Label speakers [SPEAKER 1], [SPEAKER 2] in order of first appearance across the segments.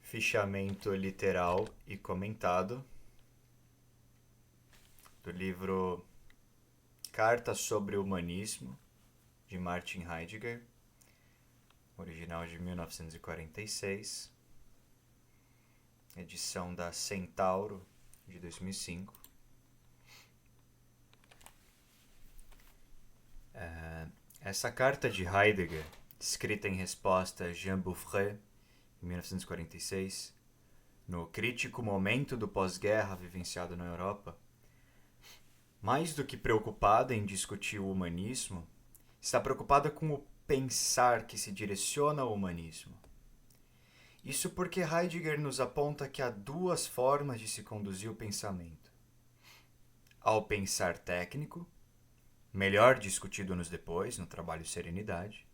[SPEAKER 1] fichamento literal e comentado do livro Carta sobre o Humanismo, de Martin Heidegger, original de 1946, edição da Centauro, de 2005. Essa carta de Heidegger, escrita em resposta a Jean Beaufret, em 1946, no crítico momento do pós-guerra vivenciado na Europa, mais do que preocupada em discutir o humanismo, está preocupada com o pensar que se direciona ao humanismo. Isso porque Heidegger nos aponta que há duas formas de se conduzir o pensamento. Ao pensar técnico, melhor discutido anos depois, no trabalho Serenidade,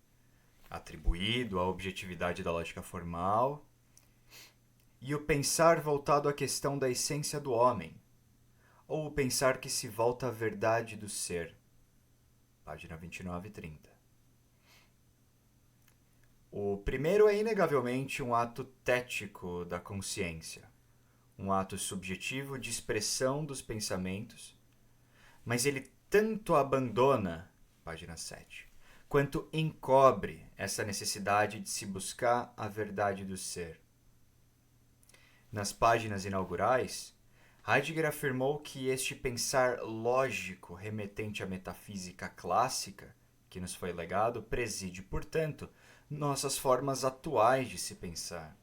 [SPEAKER 1] atribuído à objetividade da lógica formal, e o pensar voltado à questão da essência do homem, ou o pensar que se volta à verdade do ser, página 29 e 30. O primeiro é inegavelmente um ato tético da consciência, um ato subjetivo de expressão dos pensamentos, mas ele tanto abandona, página 7, quanto encobre essa necessidade de se buscar a verdade do ser. Nas páginas inaugurais, Heidegger afirmou que este pensar lógico remetente à metafísica clássica que nos foi legado preside, portanto, nossas formas atuais de se pensar.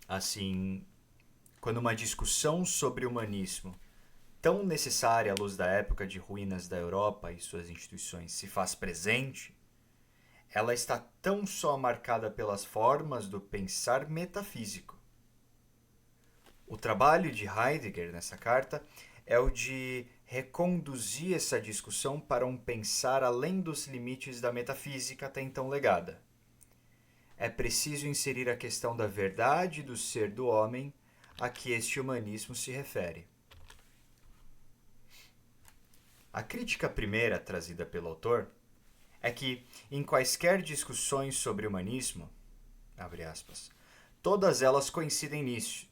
[SPEAKER 1] Assim, quando uma discussão sobre humanismo, tão necessária à luz da época de ruínas da Europa e suas instituições, se faz presente, ela está tão só marcada pelas formas do pensar metafísico. O trabalho de Heidegger nessa carta é o de reconduzir essa discussão para um pensar além dos limites da metafísica até então legada. É preciso inserir a questão da verdade do ser do homem a que este humanismo se refere. A crítica primeira trazida pelo autor é que, em quaisquer discussões sobre humanismo, abre aspas, todas elas coincidem nisso,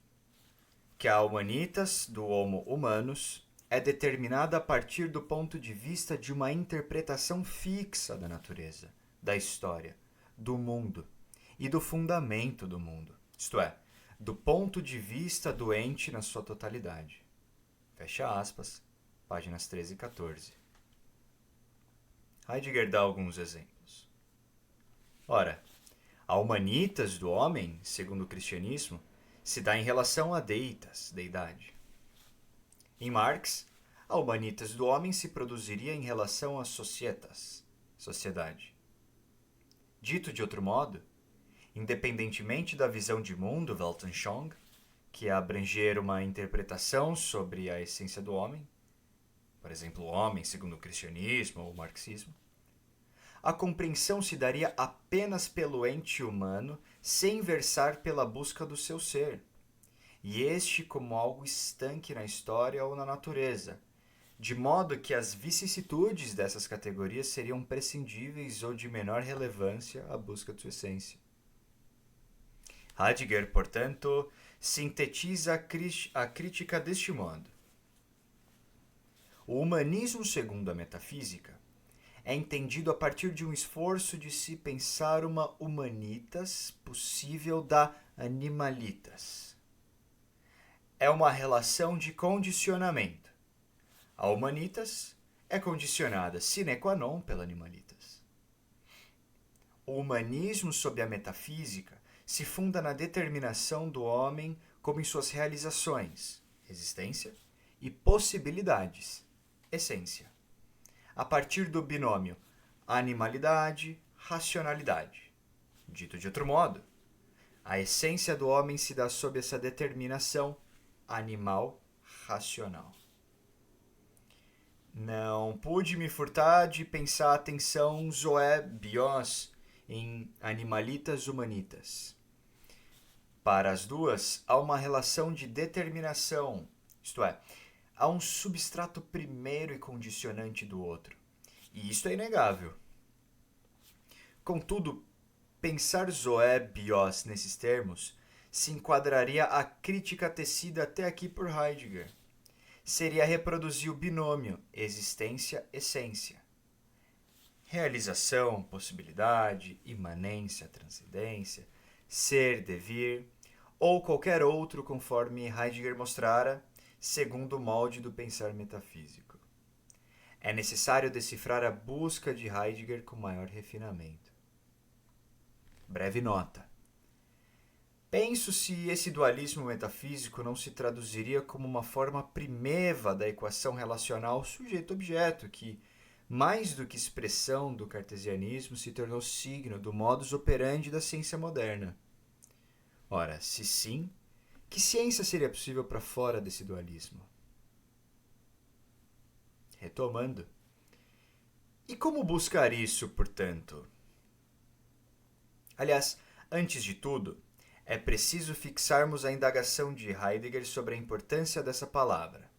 [SPEAKER 1] que a humanitas do Homo Humanus é determinada a partir do ponto de vista de uma interpretação fixa da natureza, da história, do mundo e do fundamento do mundo, isto é, do ponto de vista do ente na sua totalidade. Fecha aspas, páginas 13 e 14. Heidegger dá alguns exemplos. Ora, a humanitas do homem, segundo o cristianismo, se dá em relação a deitas, deidade. Em Marx, a humanitas do homem se produziria em relação a societas, sociedade. Dito de outro modo, independentemente da visão de mundo Weltanschauung, que é abranger uma interpretação sobre a essência do homem, por exemplo, o homem segundo o cristianismo ou o marxismo, a compreensão se daria apenas pelo ente humano sem versar pela busca do seu ser, e este como algo estanque na história ou na natureza, de modo que as vicissitudes dessas categorias seriam prescindíveis ou de menor relevância à busca de sua essência. Heidegger, portanto, sintetiza a crítica deste modo. O humanismo segundo a metafísica é entendido a partir de um esforço de se pensar uma humanitas possível da animalitas. É uma relação de condicionamento. A humanitas é condicionada sine qua non pela animalitas. O humanismo sob a metafísica se funda na determinação do homem como em suas realizações, existência, e possibilidades, essência, a partir do binômio animalidade-racionalidade. Dito de outro modo, a essência do homem se dá sob essa determinação animal-racional. Não pude me furtar de pensar a atenção zoé bios em animalitas humanitas. Para as duas, há uma relação de determinação, isto é, há um substrato primeiro e condicionante do outro. E isto é inegável. Contudo, pensar zoé bios nesses termos se enquadraria a crítica tecida até aqui por Heidegger. Seria reproduzir o binômio existência-essência. Realização, possibilidade, imanência, transcendência, ser, devir, ou qualquer outro conforme Heidegger mostrara, segundo o molde do pensar metafísico. É necessário decifrar a busca de Heidegger com maior refinamento. Breve nota. Penso se esse dualismo metafísico não se traduziria como uma forma primeva da equação relacional sujeito-objeto, que, mais do que expressão do cartesianismo, se tornou signo do modus operandi da ciência moderna. Ora, se sim, que ciência seria possível para fora desse dualismo? Retomando. E como buscar isso, portanto? Aliás, antes de tudo, é preciso fixarmos a indagação de Heidegger sobre a importância dessa palavra.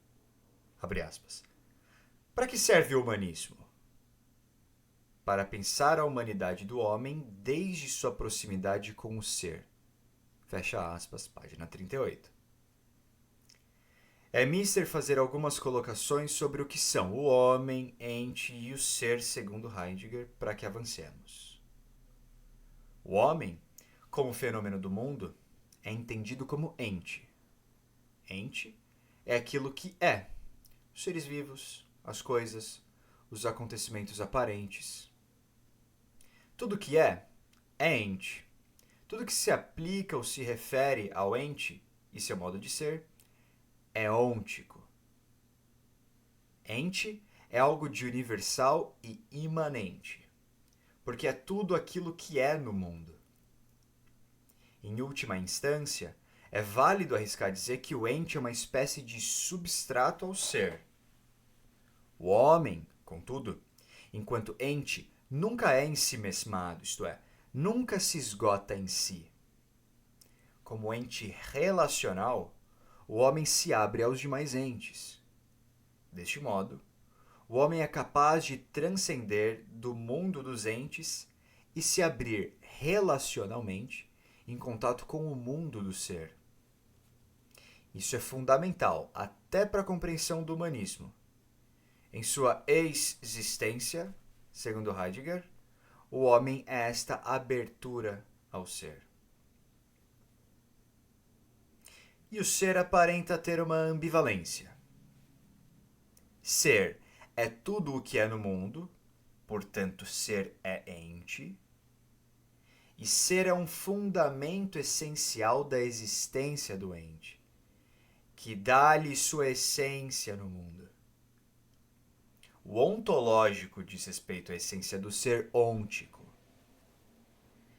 [SPEAKER 1] Abre aspas. Para que serve o humanismo? Para pensar a humanidade do homem desde sua proximidade com o ser. Fecha aspas, página 38. É mister fazer algumas colocações sobre o que são o homem, ente e o ser segundo Heidegger para que avancemos. O homem, como fenômeno do mundo, é entendido como ente. Ente é aquilo que é. Os seres vivos, as coisas, os acontecimentos aparentes. Tudo que é ente. Tudo que se aplica ou se refere ao ente e seu modo de ser é ôntico. Ente é algo de universal e imanente, porque é tudo aquilo que é no mundo. Em última instância, é válido arriscar dizer que o ente é uma espécie de substrato ao ser. O homem, contudo, enquanto ente, nunca é ensimesmado, isto é, nunca se esgota em si. Como ente relacional, o homem se abre aos demais entes. Deste modo, o homem é capaz de transcender do mundo dos entes e se abrir relacionalmente em contato com o mundo do ser. Isso é fundamental até para a compreensão do humanismo. Em sua existência, segundo Heidegger, o homem é esta abertura ao ser. E o ser aparenta ter uma ambivalência. Ser é tudo o que é no mundo, portanto, ser é ente. E ser é um fundamento essencial da existência do ente, que dá-lhe sua essência no mundo. O ontológico diz respeito à essência do ser ôntico.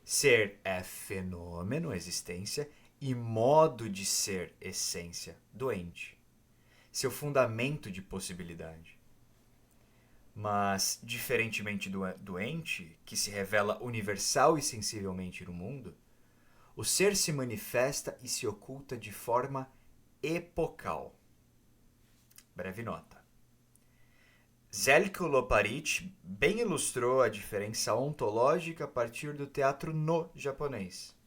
[SPEAKER 1] Ser é fenômeno, existência, e modo de ser, essência, do ente. Seu fundamento de possibilidade. Mas, diferentemente do ente, que se revela universal e sensivelmente no mundo, o ser se manifesta e se oculta de forma epocal. Breve nota. Zeljko Loparit bem ilustrou a diferença ontológica a partir do teatro no japonês.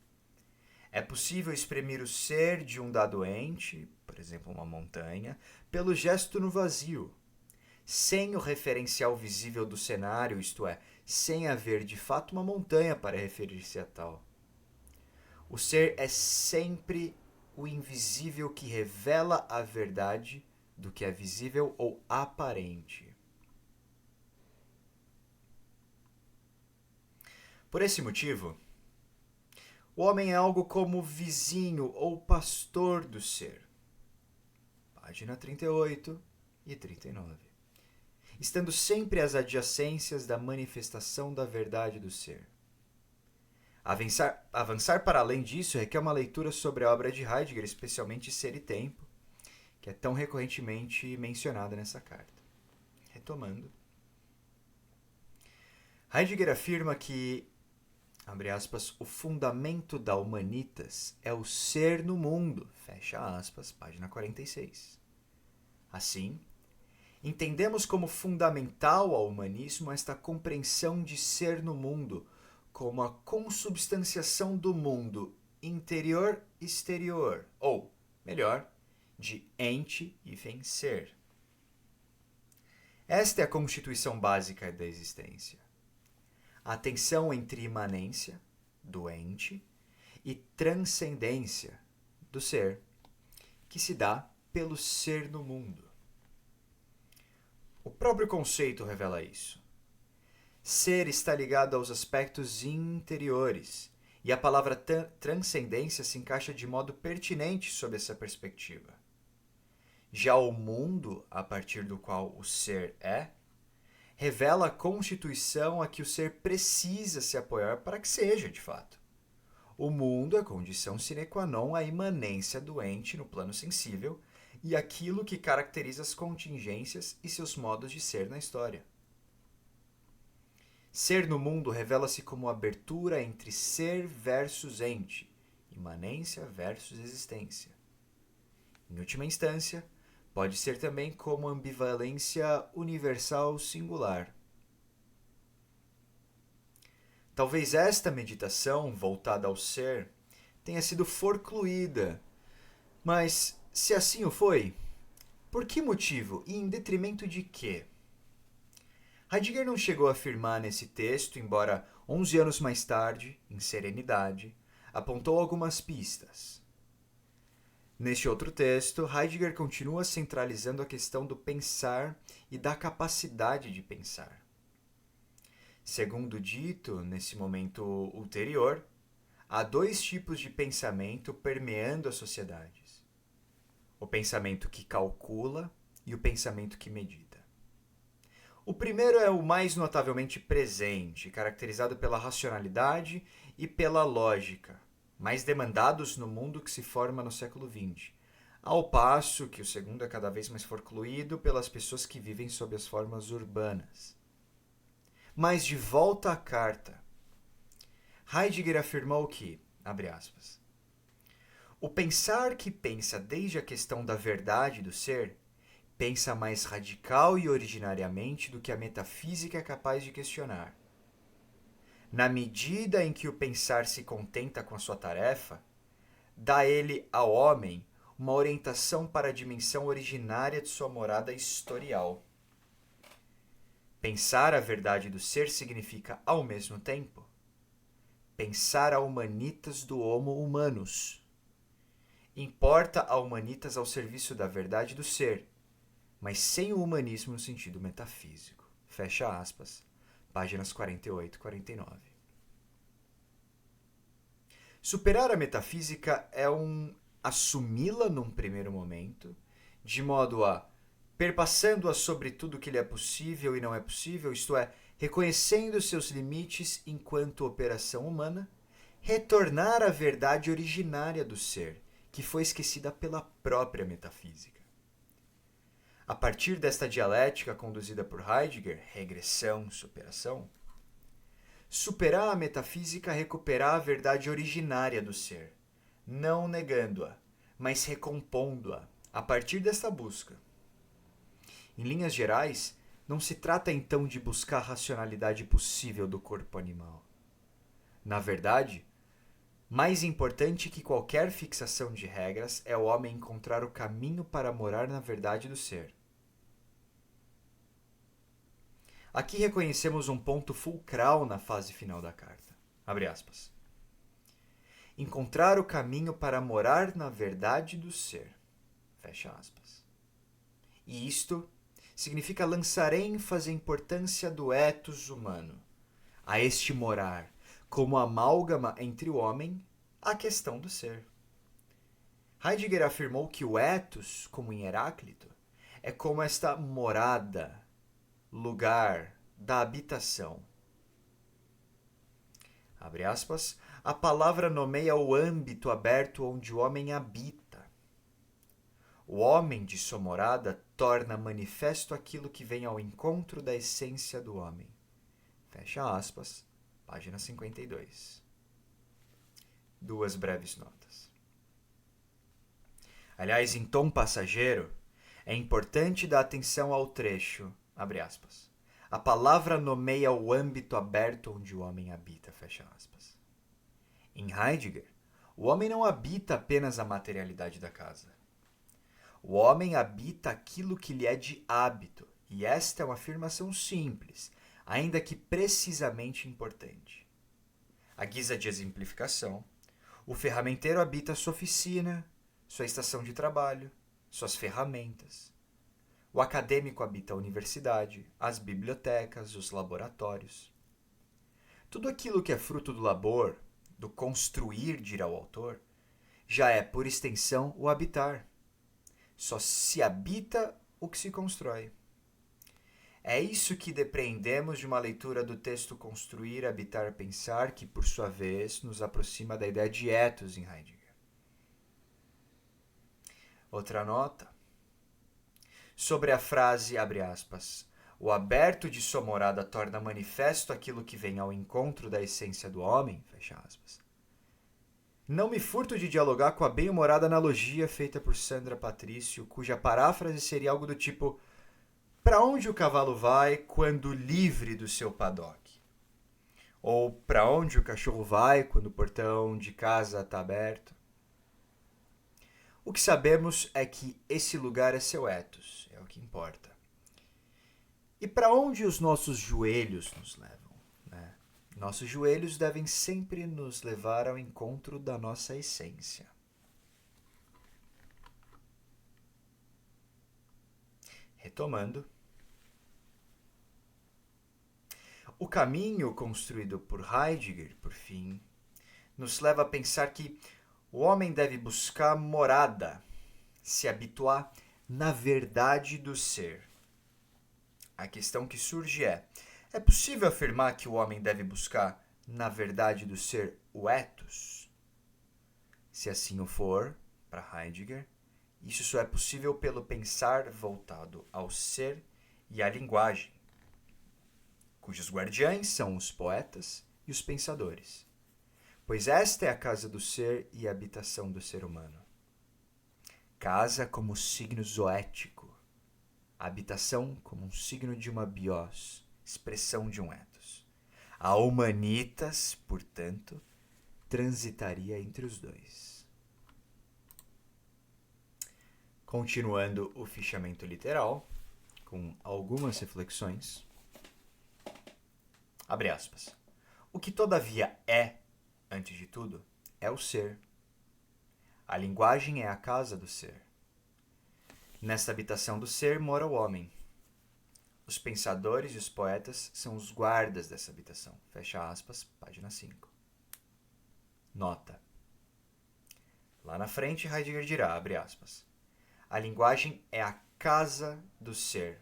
[SPEAKER 1] É possível exprimir o ser de um dado ente, por exemplo, uma montanha, pelo gesto no vazio, sem o referencial visível do cenário, isto é, sem haver de fato uma montanha para referir-se a tal. O ser é sempre o invisível que revela a verdade do que é visível ou aparente. Por esse motivo, o homem é algo como vizinho ou pastor do ser. Página 38 e 39. Estando sempre às adjacências da manifestação da verdade do ser. Avançar para além disso requer uma leitura sobre a obra de Heidegger, especialmente Ser e Tempo, que é tão recorrentemente mencionada nessa carta. Retomando. Heidegger afirma que, abre aspas, o fundamento da humanitas é o ser no mundo, fecha aspas, página 46. Assim, entendemos como fundamental ao humanismo esta compreensão de ser no mundo, como a consubstanciação do mundo interior-exterior, ou, melhor, de ente e ser. Esta é a constituição básica da existência. A tensão entre imanência, do ente, e transcendência, do ser, que se dá pelo ser no mundo. O próprio conceito revela isso. Ser está ligado aos aspectos interiores, e a palavra transcendência se encaixa de modo pertinente sob essa perspectiva. Já o mundo, a partir do qual o ser é, revela a constituição a que o ser precisa se apoiar para que seja, de fato. O mundo é condição sine qua non à imanência do ente no plano sensível e aquilo que caracteriza as contingências e seus modos de ser na história. Ser no mundo revela-se como abertura entre ser versus ente, imanência versus existência. Em última instância, pode ser também como ambivalência universal singular. Talvez esta meditação, voltada ao ser, tenha sido forcluída, mas se assim o foi, por que motivo e em detrimento de quê? Heidegger não chegou a afirmar nesse texto, embora 11 anos mais tarde, em Serenidade, apontou algumas pistas. Neste outro texto, Heidegger continua centralizando a questão do pensar e da capacidade de pensar. Segundo dito, nesse momento ulterior, há dois tipos de pensamento permeando as sociedades: o pensamento que calcula e o pensamento que medita. O primeiro é o mais notavelmente presente, caracterizado pela racionalidade e pela lógica, mais demandados no mundo que se forma no século XX, ao passo que o segundo é cada vez mais forcluído pelas pessoas que vivem sob as formas urbanas. Mas de volta à carta, Heidegger afirmou que, abre aspas, o pensar que pensa desde a questão da verdade do ser, pensa mais radical e originariamente do que a metafísica é capaz de questionar. Na medida em que o pensar se contenta com a sua tarefa, dá ele ao homem uma orientação para a dimensão originária de sua morada historial. Pensar a verdade do ser significa, ao mesmo tempo, pensar a humanitas do homo humanus. Importa a humanitas ao serviço da verdade do ser, mas sem o humanismo no sentido metafísico. Fecha aspas. Páginas 48 e 49. Superar a metafísica é assumi-la num primeiro momento, de modo a, perpassando-a sobre tudo que lhe é possível e não é possível, isto é, reconhecendo seus limites enquanto operação humana, retornar à verdade originária do ser, que foi esquecida pela própria metafísica. A partir desta dialética conduzida por Heidegger, regressão, superação, superar a metafísica é recuperar a verdade originária do ser, não negando-a, mas recompondo-a a partir desta busca. Em linhas gerais, não se trata então de buscar a racionalidade possível do corpo animal. Na verdade, mais importante que qualquer fixação de regras é o homem encontrar o caminho para morar na verdade do ser. Aqui reconhecemos um ponto fulcral na fase final da carta. Abre aspas. Encontrar o caminho para morar na verdade do ser. Fecha aspas. E isto significa lançar ênfase à importância do ethos humano, a este morar, como amálgama entre o homem e a questão do ser. Heidegger afirmou que o ethos, como em Heráclito, é como esta morada, lugar da habitação. Abre aspas, a palavra nomeia o âmbito aberto onde o homem habita. O homem de sua morada torna manifesto aquilo que vem ao encontro da essência do homem. Fecha aspas, página 52. Duas breves notas. Aliás, em tom passageiro, é importante dar atenção ao trecho, abre aspas, A palavra nomeia o âmbito aberto onde o homem habita, fecha aspas. Em Heidegger, o homem não habita apenas a materialidade da casa. O homem habita aquilo que lhe é de hábito, e esta é uma afirmação simples, ainda que precisamente importante. À guisa de exemplificação, o ferramenteiro habita sua oficina, sua estação de trabalho, suas ferramentas. O acadêmico habita a universidade, as bibliotecas, os laboratórios. Tudo aquilo que é fruto do labor, do construir, dirá o autor, já é, por extensão, o habitar. Só se habita o que se constrói. É isso que depreendemos de uma leitura do texto Construir, Habitar, Pensar, que, por sua vez, nos aproxima da ideia de ethos em Heidegger. Outra nota. Sobre a frase, abre aspas, o aberto de sua morada torna manifesto aquilo que vem ao encontro da essência do homem, fecha aspas. Não me furto de dialogar com a bem-humorada analogia feita por Sandra Patrício, cuja paráfrase seria algo do tipo: para onde o cavalo vai quando livre do seu paddock? Ou para onde o cachorro vai quando o portão de casa está aberto? O que sabemos é que esse lugar é seu ethos, é o que importa. E para onde os nossos joelhos nos levam? Né? Nossos joelhos devem sempre nos levar ao encontro da nossa essência. Retomando, o caminho construído por Heidegger, por fim, nos leva a pensar que o homem deve buscar morada, se habituar na verdade do ser. A questão que surge é possível afirmar que o homem deve buscar na verdade do ser o ethos? Se assim o for, para Heidegger, isso só é possível pelo pensar voltado ao ser e à linguagem, cujos guardiães são os poetas e os pensadores, pois esta é a casa do ser e a habitação do ser humano. Casa como signo zoético, a habitação como um signo de uma bios, expressão de um ethos. A humanitas, portanto, transitaria entre os dois. Continuando o fichamento literal, com algumas reflexões. Abre aspas. O que todavia é, antes de tudo, é o ser. A linguagem é a casa do ser. Nesta habitação do ser mora o homem. Os pensadores e os poetas são os guardas dessa habitação. Fecha aspas, página 5. Nota. Lá na frente, Heidegger dirá, abre aspas, a linguagem é a casa do ser,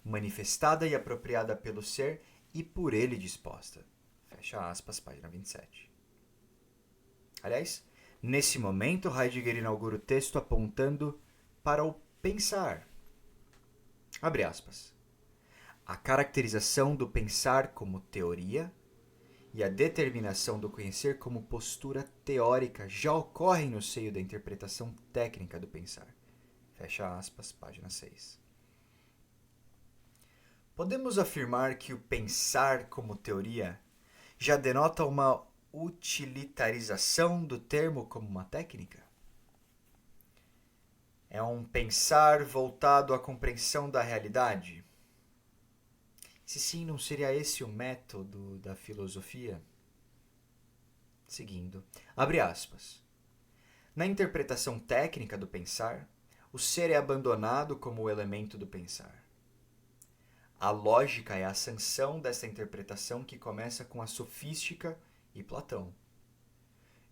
[SPEAKER 1] manifestada e apropriada pelo ser e por ele disposta. Fecha aspas, página 27. Aliás, nesse momento, Heidegger inaugura o texto apontando para o pensar. Abre aspas. A caracterização do pensar como teoria e a determinação do conhecer como postura teórica já ocorrem no seio da interpretação técnica do pensar. Fecha aspas, página 6. Podemos afirmar que o pensar como teoria já denota uma utilitarização do termo como uma técnica? É um pensar voltado à compreensão da realidade? Se sim, não seria esse o método da filosofia? Seguindo, abre aspas. Na interpretação técnica do pensar, o ser é abandonado como o elemento do pensar. A lógica é a sanção dessa interpretação que começa com a sofística e Platão.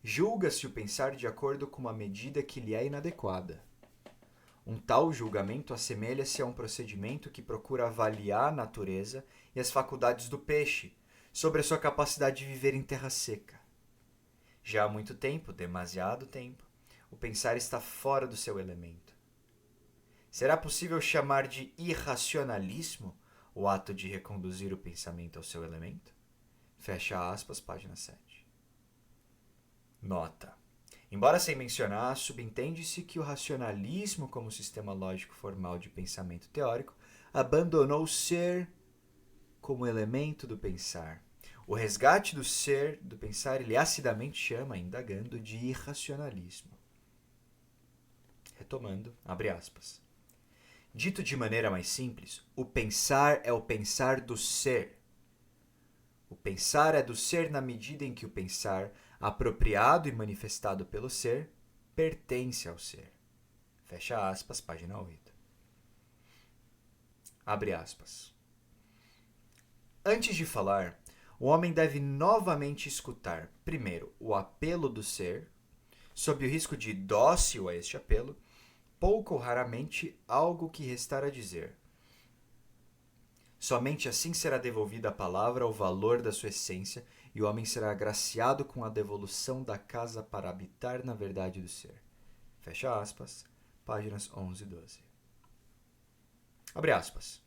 [SPEAKER 1] Julga-se o pensar de acordo com uma medida que lhe é inadequada. Um tal julgamento assemelha-se a um procedimento que procura avaliar a natureza e as faculdades do peixe sobre a sua capacidade de viver em terra seca. Já há muito tempo, demasiado tempo, o pensar está fora do seu elemento. Será possível chamar de irracionalismo o ato de reconduzir o pensamento ao seu elemento? Fecha aspas, página 7. Nota. Embora sem mencionar, subentende-se que o racionalismo como sistema lógico formal de pensamento teórico abandonou o ser como elemento do pensar. O resgate do ser, do pensar, ele acidamente chama, indagando, de irracionalismo. Retomando, abre aspas. Dito de maneira mais simples, o pensar é o pensar do ser. O pensar é do ser na medida em que o pensar, apropriado e manifestado pelo ser, pertence ao ser. Fecha aspas, página 8. Abre aspas. Antes de falar, o homem deve novamente escutar, primeiro, o apelo do ser, sob o risco de, dócil a este apelo, pouco ou raramente algo que restar a dizer. Somente assim será devolvida à palavra ao valor da sua essência e o homem será agraciado com a devolução da casa para habitar na verdade do ser. Fecha aspas, páginas 11 e 12. Abre aspas.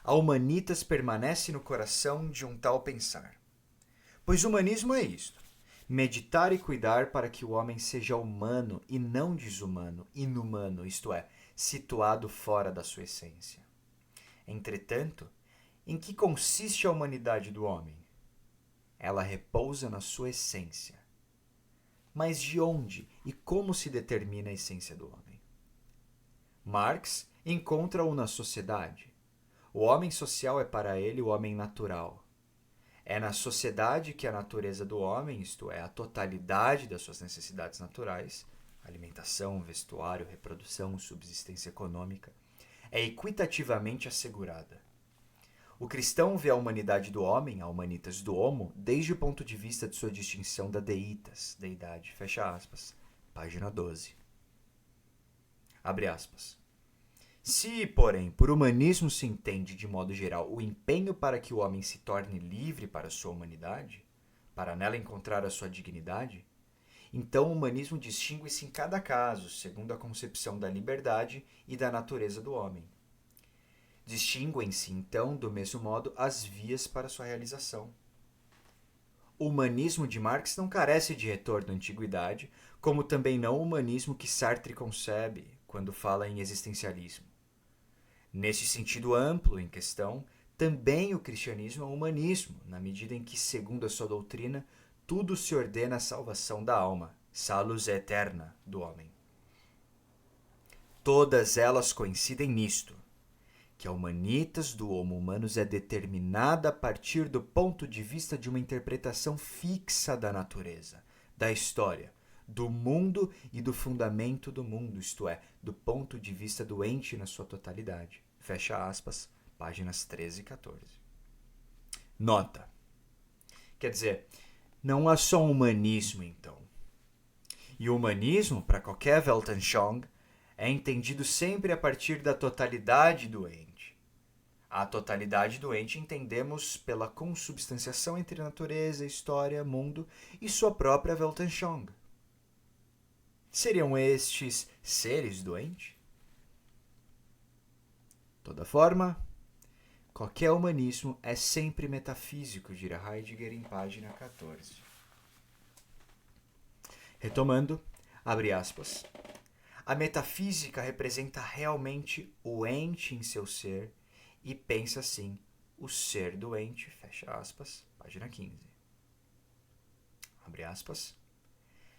[SPEAKER 1] A humanitas permanece no coração de um tal pensar. Pois humanismo é isto: meditar e cuidar para que o homem seja humano e não desumano, inumano, isto é, situado fora da sua essência. Entretanto, em que consiste a humanidade do homem? Ela repousa na sua essência. Mas de onde e como se determina a essência do homem? Marx encontra-o na sociedade. O homem social é para ele o homem natural. É na sociedade que a natureza do homem, isto é, a totalidade das suas necessidades naturais, alimentação, vestuário, reprodução, subsistência econômica, é equitativamente assegurada. O cristão vê a humanidade do homem, a humanitas do homo, desde o ponto de vista de sua distinção da deitas, deidade, fecha aspas, página 12. Abre aspas. Se, porém, por humanismo se entende, de modo geral, o empenho para que o homem se torne livre para a sua humanidade, para nela encontrar a sua dignidade, então o humanismo distingue-se em cada caso, segundo a concepção da liberdade e da natureza do homem. Distinguem-se, então, do mesmo modo, as vias para sua realização. O humanismo de Marx não carece de retorno à antiguidade, como também não o humanismo que Sartre concebe quando fala em existencialismo. Nesse sentido amplo em questão, também o cristianismo é um humanismo, na medida em que, segundo a sua doutrina, tudo se ordena à salvação da alma, salus eterna do homem. Todas elas coincidem nisto, que a humanitas do Homo Humanus é determinada a partir do ponto de vista de uma interpretação fixa da natureza, da história, do mundo e do fundamento do mundo, isto é, do ponto de vista do ente na sua totalidade. Fecha aspas, páginas 13 e 14. Nota. Quer dizer, não há só um humanismo, então. E o humanismo, para qualquer Weltanschauung, é entendido sempre a partir da totalidade do ente. A totalidade do ente entendemos pela consubstanciação entre natureza, história, mundo e sua própria Weltanschauung. Seriam estes seres do ente? Toda forma, qualquer humanismo é sempre metafísico, dirá Heidegger em página 14. Retomando, abre aspas. A metafísica representa realmente o ente em seu ser e pensa assim, o ser do ente, fecha aspas, página 15. Abre aspas.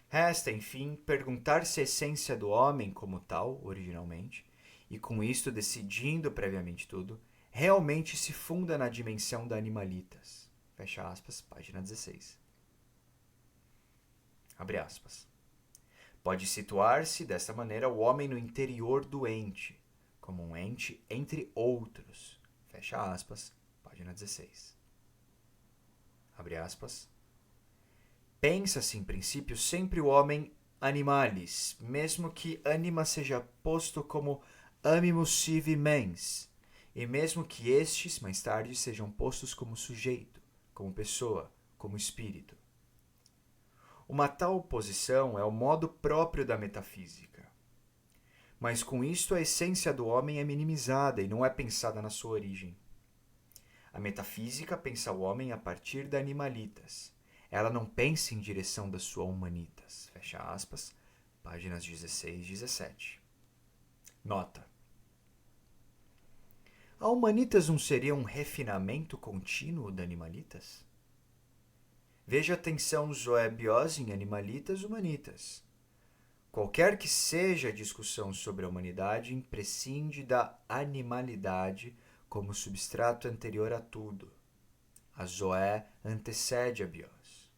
[SPEAKER 1] Resta, enfim, perguntar se a essência do homem como tal, originalmente, e com isto decidindo previamente tudo, realmente se funda na dimensão da animalitas. Fecha aspas, página 16. Abre aspas. Pode situar-se, desta maneira, o homem no interior do ente, como um ente entre outros. Fecha aspas, página 16. Abre aspas. Pensa-se, em princípio, sempre o homem animalis, mesmo que anima seja posto como animus sivi mens, e mesmo que estes, mais tarde, sejam postos como sujeito, como pessoa, como espírito. Uma tal posição é o modo próprio da metafísica. Mas com isto a essência do homem é minimizada e não é pensada na sua origem. A metafísica pensa o homem a partir da animalitas. Ela não pensa em direção da sua humanitas. Fecha aspas, páginas 16 e 17. Nota. A Humanitas não seria um refinamento contínuo da Animalitas? Veja a tensão zoebiose em Animalitas Humanitas. Qualquer que seja a discussão sobre a humanidade, prescinde da animalidade como substrato anterior a tudo. A zoé antecede a biose.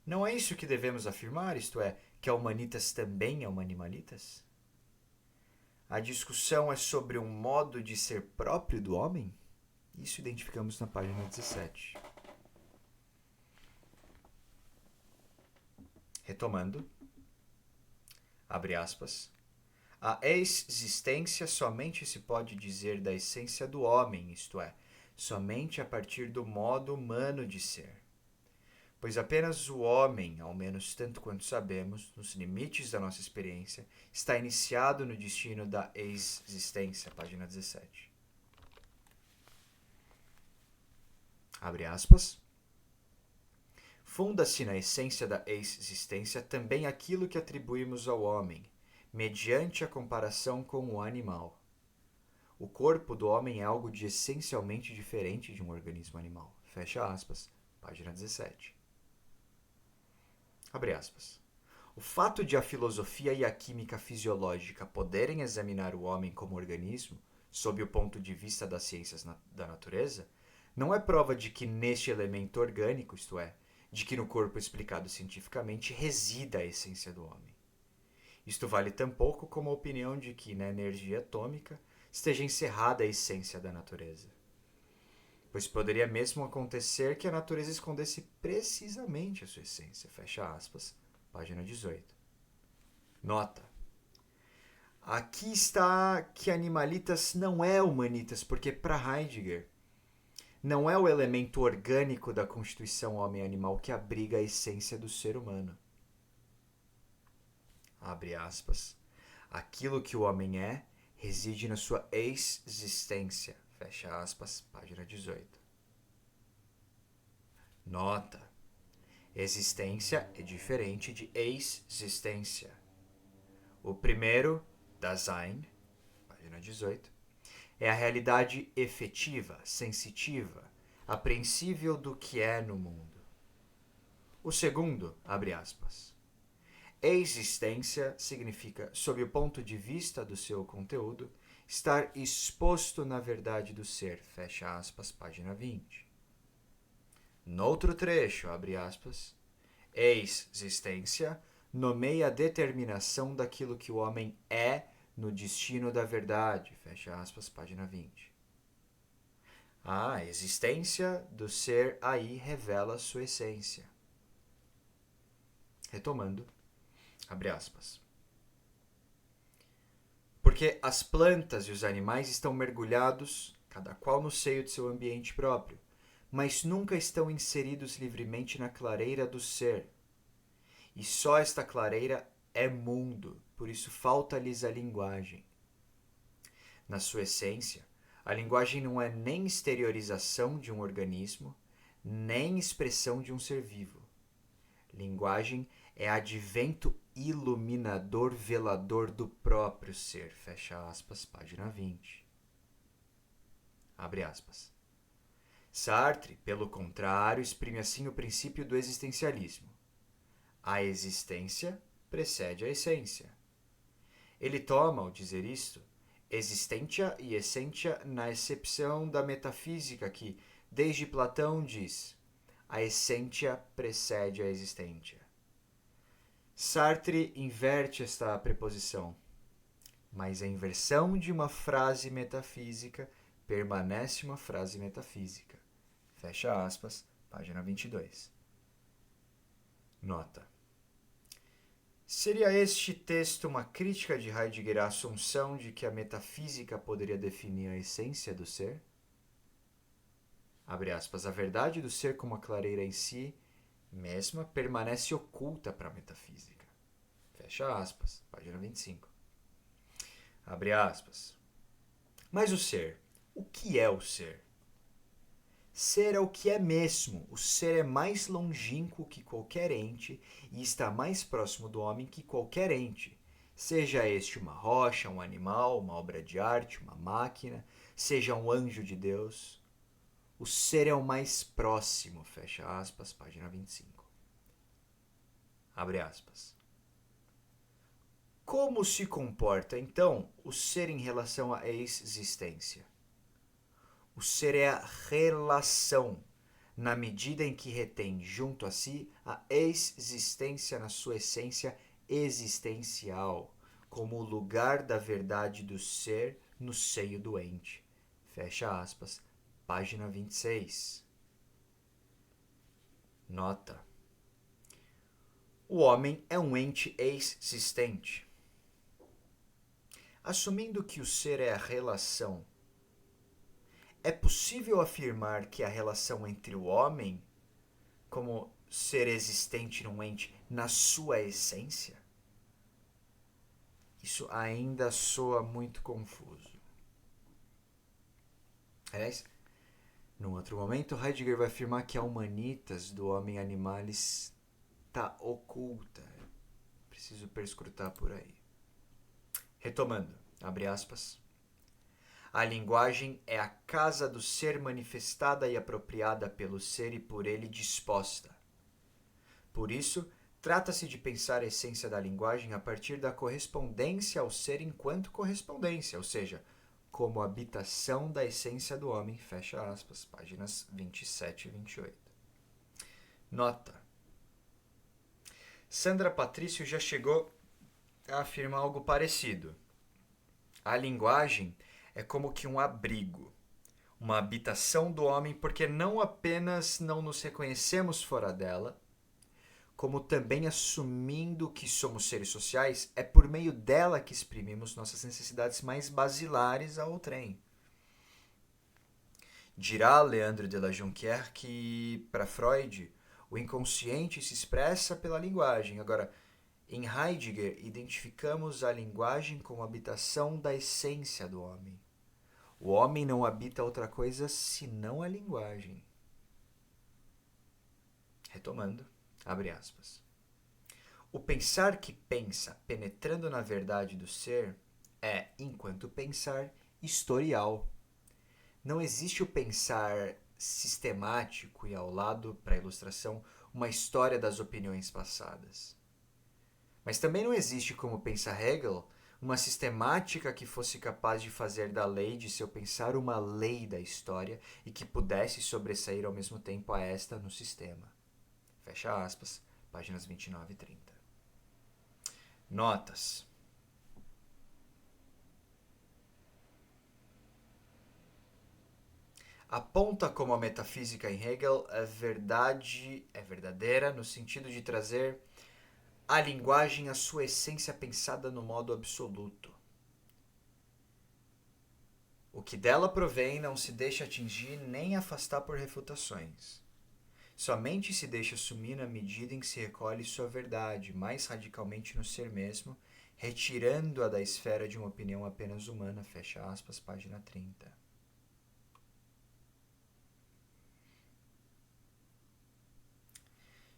[SPEAKER 1] Não é isso que devemos afirmar, isto é, que a Humanitas também é uma Animalitas? A discussão é sobre um modo de ser próprio do homem? Isso identificamos na página 17. Retomando, abre aspas, a existência somente se pode dizer da essência do homem, isto é, somente a partir do modo humano de ser. Pois apenas o homem, ao menos tanto quanto sabemos, nos limites da nossa experiência, está iniciado no destino da existência, página 17. Abre aspas. Funda-se na essência da existência também aquilo que atribuímos ao homem, mediante a comparação com o animal. O corpo do homem é algo de essencialmente diferente de um organismo animal. Fecha aspas, página 17. Abre aspas. O fato de a filosofia e a química fisiológica poderem examinar o homem como organismo, sob o ponto de vista das ciências da natureza, não é prova de que neste elemento orgânico, isto é, de que no corpo explicado cientificamente resida a essência do homem. Isto vale tampouco como a opinião de que na energia atômica esteja encerrada a essência da natureza. Pois poderia mesmo acontecer que a natureza escondesse precisamente a sua essência. Fecha aspas, página 18. Nota. Aqui está que Animalitas não é Humanitas, porque para Heidegger não é o elemento orgânico da constituição homem-animal que abriga a essência do ser humano. Abre aspas. Aquilo que o homem é reside na sua existência. Fecha aspas, página 18. Nota. Existência é diferente de existência. O primeiro, Dasein, página 18, é a realidade efetiva, sensitiva, apreensível do que é no mundo. O segundo, abre aspas, existência significa, sob o ponto de vista do seu conteúdo, estar exposto na verdade do ser, fecha aspas, página 20. Noutro trecho, abre aspas, existência nomeia a determinação daquilo que o homem é no destino da verdade, fecha aspas, página 20. A existência do ser aí revela sua essência. Retomando, abre aspas. Porque as plantas e os animais estão mergulhados, cada qual no seio de seu ambiente próprio, mas nunca estão inseridos livremente na clareira do ser. E só esta clareira é mundo, por isso falta-lhes a linguagem. Na sua essência, a linguagem não é nem exteriorização de um organismo, nem expressão de um ser vivo. Linguagem é advento iluminador velador do próprio ser. Fecha aspas, página 20. Abre aspas. Sartre, pelo contrário, exprime assim o princípio do existencialismo. A existência precede a essência. Ele toma, ao dizer isto, existentia e essentia na excepção da metafísica que, desde Platão, diz a essentia precede a existentia. Sartre inverte esta preposição, mas a inversão de uma frase metafísica permanece uma frase metafísica. Fecha aspas, página 22. Nota. Seria este texto uma crítica de Heidegger à assunção de que a metafísica poderia definir a essência do ser? Abre aspas, a verdade do ser como a clareira em si mesma permanece oculta para a metafísica. Fecha aspas, página 25. Abre aspas. Mas o ser, o que é o ser? Ser é o que é mesmo. O ser é mais longínquo que qualquer ente e está mais próximo do homem que qualquer ente, Seja este uma rocha, um animal, uma obra de arte, uma máquina, seja um anjo de Deus, o ser é o mais próximo, fecha aspas, página 25. Abre aspas. Como se comporta, então, o ser em relação à existência? O ser é a relação, na medida em que retém junto a si a existência na sua essência existencial, como o lugar da verdade do ser no seio do ente. Fecha aspas. Página 26. Nota. O homem é um ente existente. Assumindo que o ser é a relação, é possível afirmar que a relação entre o homem, como ser existente num ente, na sua essência? Isso ainda soa muito confuso. Aliás, num outro momento, Heidegger vai afirmar que a humanitas do homem animalis está oculta. Preciso perscrutar por aí. Retomando, abre aspas. A linguagem é a casa do ser manifestada e apropriada pelo ser e por ele disposta. Por isso, trata-se de pensar a essência da linguagem a partir da correspondência ao ser enquanto correspondência, ou seja, como habitação da essência do homem, fecha aspas, páginas 27 e 28. Nota. Sandra Patrício já chegou a afirmar algo parecido. A linguagem é como que um abrigo, uma habitação do homem, porque não apenas não nos reconhecemos fora dela, como também assumindo que somos seres sociais, é por meio dela que exprimimos nossas necessidades mais basilares ao outrem. Dirá Leandro de la Jonquière que, para Freud, o inconsciente se expressa pela linguagem. Agora, em Heidegger, identificamos a linguagem como habitação da essência do homem. O homem não habita outra coisa senão a linguagem. Retomando, abre aspas. O pensar que pensa, penetrando na verdade do ser, é, enquanto pensar, historial. Não existe o pensar sistemático e, ao lado, para a ilustração, uma história das opiniões passadas. Mas também não existe, como pensa Hegel, uma sistemática que fosse capaz de fazer da lei de seu pensar uma lei da história e que pudesse sobressair ao mesmo tempo a esta no sistema. Fecha aspas, páginas 29 e 30. Notas. Aponta como a metafísica em Hegel é verdadeira no sentido de trazer a linguagem à sua essência pensada no modo absoluto. O que dela provém não se deixa atingir nem afastar por refutações. Somente se deixa assumir na medida em que se recolhe sua verdade, mais radicalmente no ser mesmo, retirando-a da esfera de uma opinião apenas humana, fecha aspas, página 30.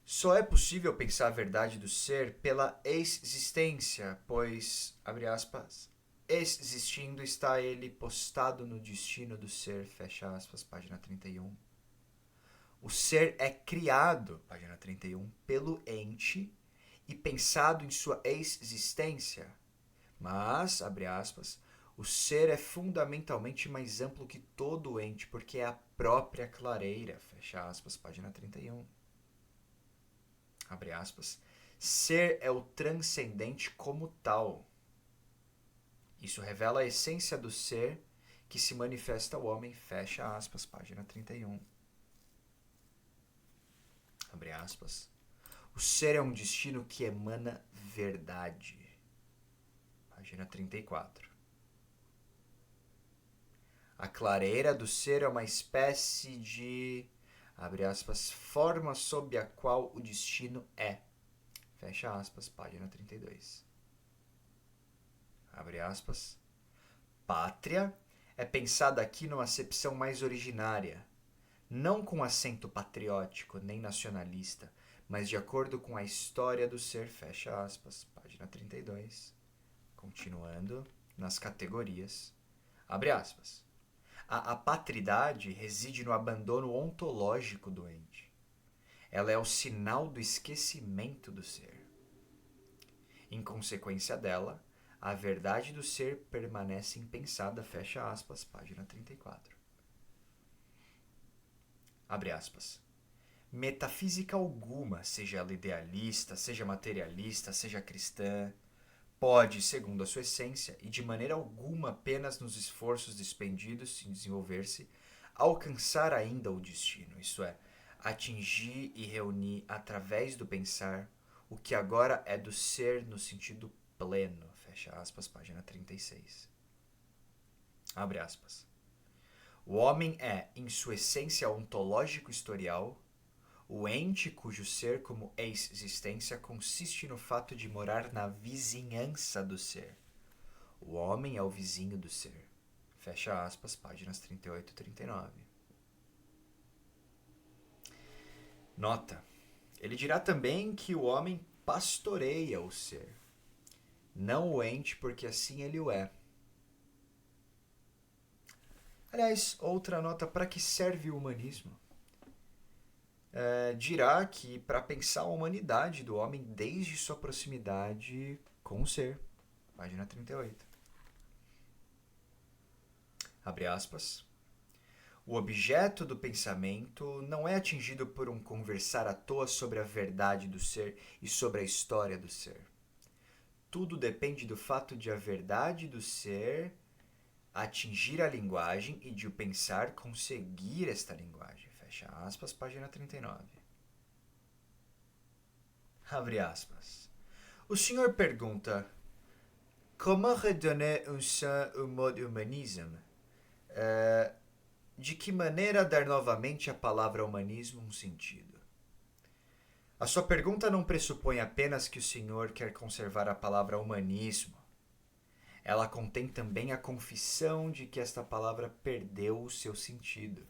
[SPEAKER 1] Só é possível pensar a verdade do ser pela existência, pois, abre aspas, existindo está ele postado no destino do ser, fecha aspas, página 31. O ser é criado, página 31, pelo ente e pensado em sua existência. Mas, abre aspas, o ser é fundamentalmente mais amplo que todo o ente, porque é a própria clareira, fecha aspas, página 31. Abre aspas. Ser é o transcendente como tal. Isso revela a essência do ser que se manifesta ao homem, fecha aspas, página 31. Abre aspas. O ser é um destino que emana verdade. Página 34. A clareira do ser é uma espécie de, abre aspas, forma sob a qual o destino é. Fecha aspas, página 32. Abre aspas. Pátria é pensada aqui numa acepção mais originária, não com acento patriótico nem nacionalista, mas de acordo com a história do ser, fecha aspas, página 32. Continuando nas categorias. Abre aspas. A patridade reside no abandono ontológico do ente. Ela é o sinal do esquecimento do ser. Em consequência dela, a verdade do ser permanece impensada, fecha aspas, página 34. Abre aspas. Metafísica alguma, seja ela idealista, seja materialista, seja cristã, pode, segundo a sua essência, e de maneira alguma apenas nos esforços despendidos em desenvolver-se, alcançar ainda o destino, isto é, atingir e reunir através do pensar o que agora é do ser no sentido pleno, fecha aspas, página 36. Abre aspas. O homem é, em sua essência ontológico-historial, o ente cujo ser como existência consiste no fato de morar na vizinhança do ser. O homem é o vizinho do ser. Fecha aspas, páginas 38 e 39. Nota. Ele dirá também que o homem pastoreia o ser, não o ente, porque assim ele o é. Aliás, outra nota, para que serve o humanismo? Dirá que para pensar a humanidade do homem desde sua proximidade com o ser. Página 38. Abre aspas. O objeto do pensamento não é atingido por um conversar à toa sobre a verdade do ser e sobre a história do ser. Tudo depende do fato de a verdade do ser atingir a linguagem e de o pensar conseguir esta linguagem. Fecha aspas, página 39. Abre aspas. O senhor pergunta: Comment redonner un sens au mot humanisme? De que maneira dar novamente à palavra humanismo um sentido? A sua pergunta não pressupõe apenas que o senhor quer conservar a palavra humanismo. Ela contém também a confissão de que esta palavra perdeu o seu sentido.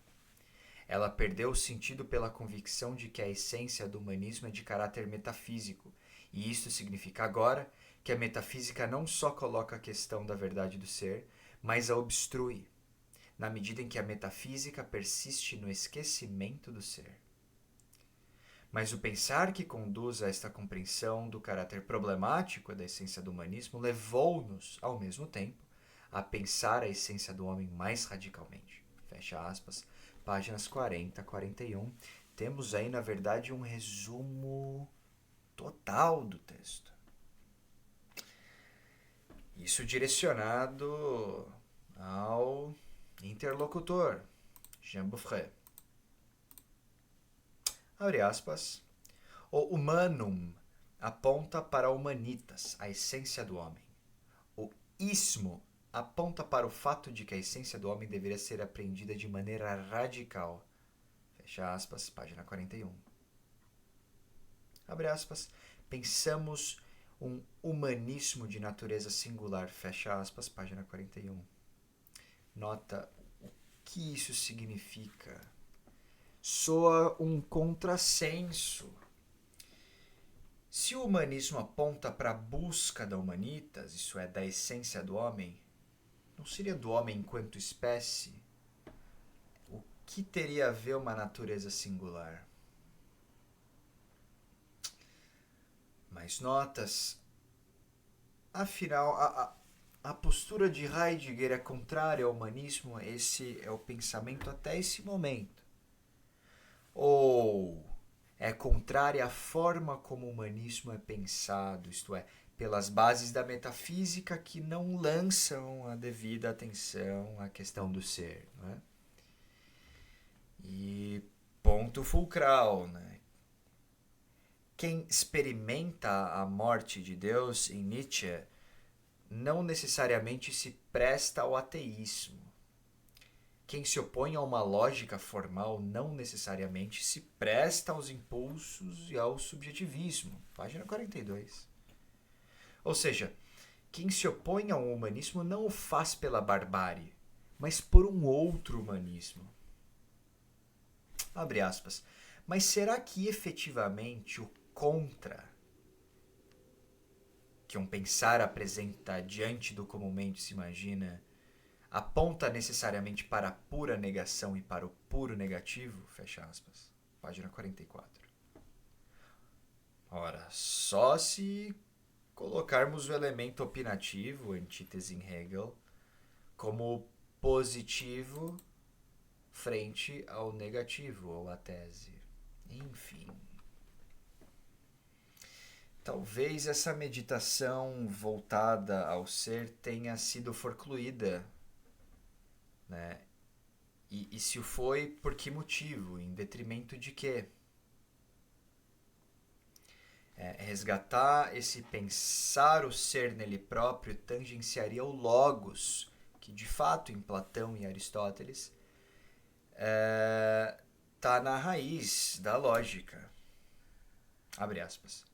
[SPEAKER 1] Ela perdeu o sentido pela convicção de que a essência do humanismo é de caráter metafísico, e isto significa agora que a metafísica não só coloca a questão da verdade do ser, mas a obstrui, na medida em que a metafísica persiste no esquecimento do ser. Mas o pensar que conduz a esta compreensão do caráter problemático da essência do humanismo levou-nos, ao mesmo tempo, a pensar a essência do homem mais radicalmente. Fecha aspas, páginas 40 a 41. Temos aí, na verdade, um resumo total do texto. Isso direcionado ao interlocutor, Jean Beaufret. Abre aspas. O humanum aponta para humanitas, a essência do homem. O ismo aponta para o fato de que a essência do homem deveria ser apreendida de maneira radical. Fecha aspas, página 41. Abre aspas. Pensamos um humanismo de natureza singular. Fecha aspas, página 41. Nota o que isso significa. Soa um contrassenso. Se o humanismo aponta para a busca da humanitas, isso é, da essência do homem, não seria do homem enquanto espécie? O que teria a ver uma natureza singular? Mais notas. Afinal, a postura de Heidegger é contrária ao humanismo, esse é o pensamento até esse momento. Ou é contrária à forma como o humanismo é pensado, isto é, pelas bases da metafísica que não lançam a devida atenção à questão do ser. Não é? E ponto fulcral, né? Quem experimenta a morte de Deus em Nietzsche não necessariamente se presta ao ateísmo. Quem se opõe a uma lógica formal não necessariamente se presta aos impulsos e ao subjetivismo. Página 42. Ou seja, quem se opõe a um humanismo não o faz pela barbárie, mas por um outro humanismo. Abre aspas. Mas será que efetivamente o contra que um pensar apresenta diante do comumente se imagina, aponta necessariamente para a pura negação e para o puro negativo? Fecha aspas. Página 44. Ora, só se colocarmos o elemento opinativo, antítese em Hegel, como positivo frente ao negativo ou à tese. Enfim. Talvez essa meditação voltada ao ser tenha sido forcluída, né? E se o foi, por que motivo? Em detrimento de quê? Resgatar esse pensar o ser nele próprio tangenciaria o logos, que de fato em Platão e Aristóteles está na raiz da lógica. Abre aspas.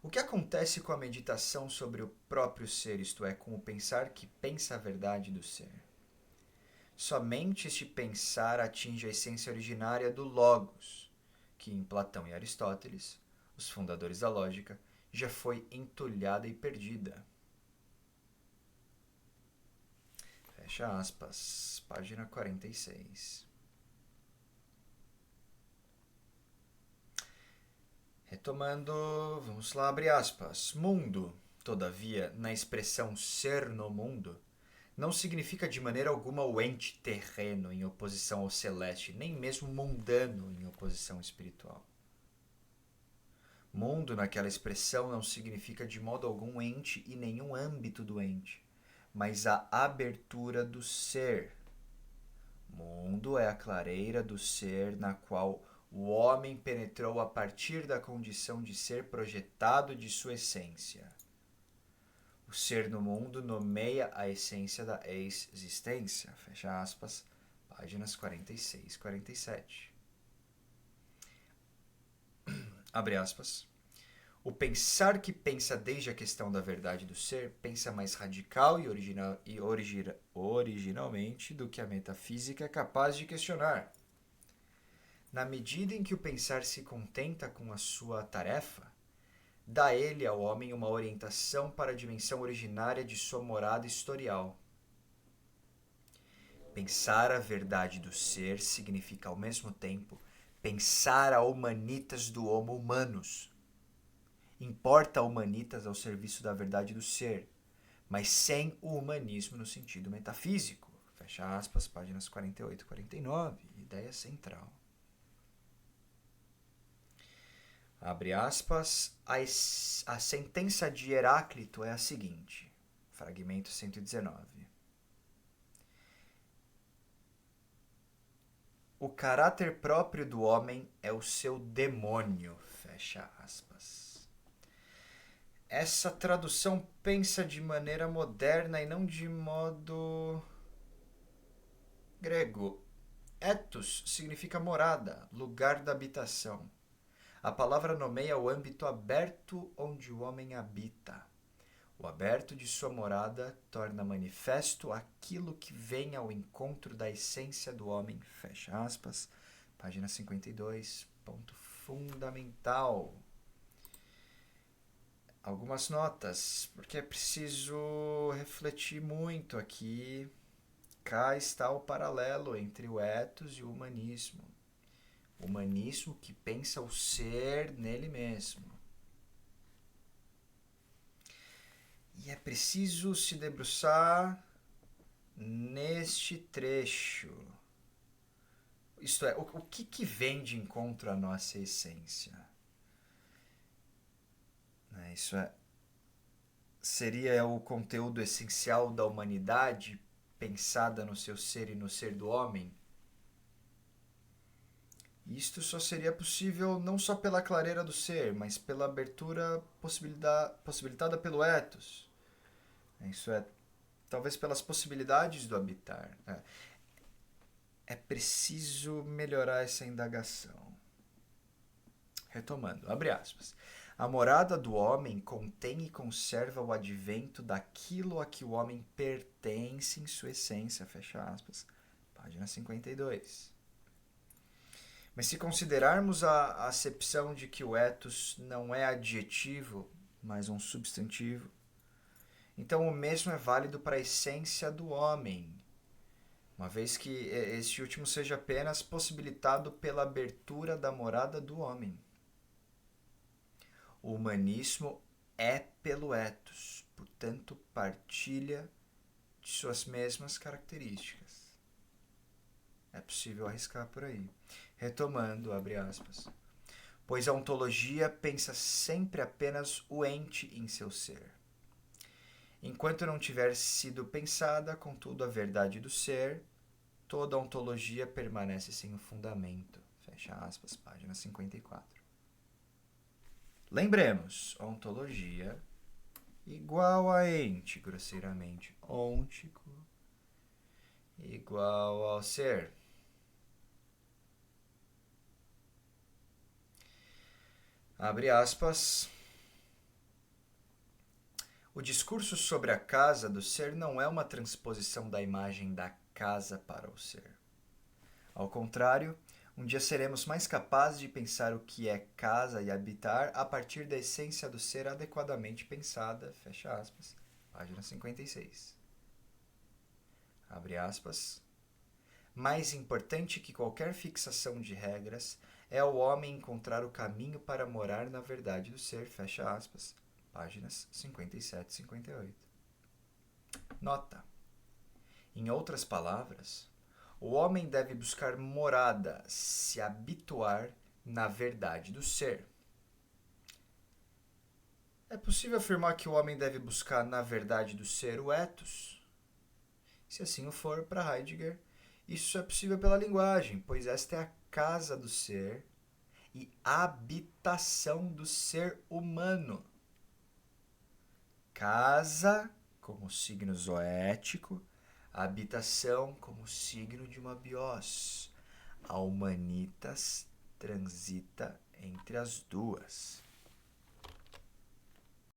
[SPEAKER 1] O que acontece com a meditação sobre o próprio ser, isto é, com o pensar que pensa a verdade do ser? Somente este pensar atinge a essência originária do logos, que em Platão e Aristóteles, os fundadores da lógica, já foi entulhada e perdida. Fecha aspas. Página 46. Retomando, vamos lá, abre aspas. Mundo, todavia, na expressão ser no mundo, não significa de maneira alguma o ente terreno em oposição ao celeste, nem mesmo mundano em oposição espiritual. Mundo, naquela expressão, não significa de modo algum ente e nenhum âmbito do ente, mas a abertura do ser. Mundo é a clareira do ser na qual o homem penetrou a partir da condição de ser projetado de sua essência. O ser no mundo nomeia a essência da existência. Fecha aspas, páginas 46 e 47. Abre aspas. O pensar que pensa desde a questão da verdade do ser, pensa mais radical e originalmente do que a metafísica é capaz de questionar. Na medida em que o pensar se contenta com a sua tarefa, dá ele ao homem uma orientação para a dimensão originária de sua morada historial. Pensar a verdade do ser significa, ao mesmo tempo, pensar a humanitas do homo humanus. Importa a humanitas ao serviço da verdade do ser, mas sem o humanismo no sentido metafísico. Fecha aspas, páginas 48 e 49, ideia central. Abre aspas, a sentença de Heráclito é a seguinte, fragmento 119. O caráter próprio do homem é o seu demônio, fecha aspas. Essa tradução pensa de maneira moderna e não de modo grego. Ethos significa morada, lugar da habitação. A palavra nomeia o âmbito aberto onde o homem habita. O aberto de sua morada torna manifesto aquilo que vem ao encontro da essência do homem. Fecha aspas. Página 52, ponto fundamental. Algumas notas, porque é preciso refletir muito aqui. Cá está o paralelo entre o ethos e o humanismo. O humanismo que pensa o ser nele mesmo. E é preciso se debruçar neste trecho. Isto é, o que vem de encontro à nossa essência? Isso é, seria o conteúdo essencial da humanidade pensada no seu ser e no ser do homem? Isto só seria possível não só pela clareira do ser, mas pela abertura possibilitada pelo ethos. Isso é, talvez pelas possibilidades do habitar. É preciso melhorar essa indagação. Retomando, abre aspas. A morada do homem contém e conserva o advento daquilo a que o homem pertence em sua essência, fecha aspas. Página 52. Mas se considerarmos a acepção de que o ethos não é adjetivo, mas um substantivo, Então, o mesmo é válido para a essência do homem, uma vez que este último seja apenas possibilitado pela abertura da morada do homem. O humanismo é pelo ethos, portanto, partilha de suas mesmas características. É possível arriscar por aí. Retomando, abre aspas. Pois a ontologia pensa sempre apenas o ente em seu ser. Enquanto não tiver sido pensada, contudo, a verdade do ser, toda ontologia permanece sem o fundamento. Fecha aspas, página 54. Lembremos, ontologia igual a ente, grosseiramente, ôntico, igual ao ser. Abre aspas. O discurso sobre a casa do ser não é uma transposição da imagem da casa para o ser. Ao contrário, um dia seremos mais capazes de pensar o que é casa e habitar a partir da essência do ser adequadamente pensada, fecha aspas, página 56. Abre aspas. Mais importante que qualquer fixação de regras é o homem encontrar o caminho para morar na verdade do ser, fecha aspas, páginas 57 e 58. Nota. Em outras palavras, o homem deve buscar morada, se habituar na verdade do ser. É possível afirmar que o homem deve buscar na verdade do ser o ethos? Se assim o for, para Heidegger, isso é possível pela linguagem, pois esta é a casa do ser e habitação do ser humano. Casa como signo zoético, habitação como signo de uma bios. A humanitas transita entre as duas.